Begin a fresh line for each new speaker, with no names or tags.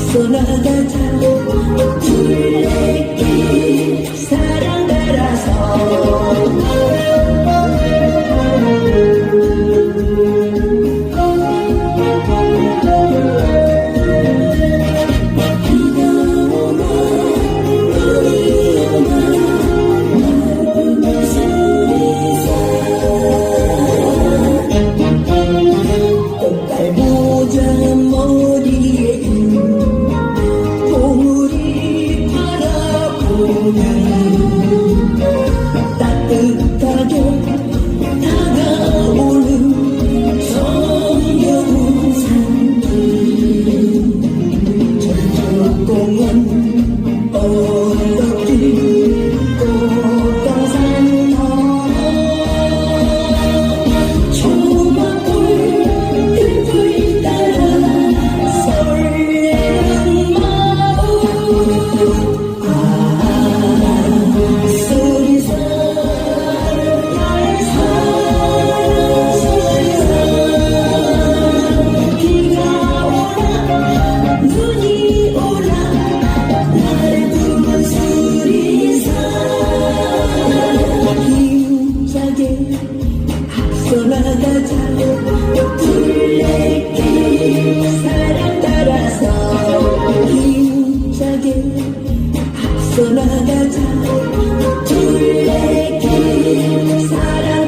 앞서나가자 둘레길 사랑 따라서 비가 오나 눈이 오나 맑은 소리사 꽃갈 모자 머리에 봉우리 바라보는 따뜻하게 다가오는 정겨운 산길 저쪽 공원 언덕길 꽃가산 터널 초막불 들불 따라 설레는 마음 소리사 비가 오나 눈이 오나 날 부른 소리사 힘차게 앞서나가자 둘레길 사랑 따라서 힘차게 앞서나가자 둘레길 사랑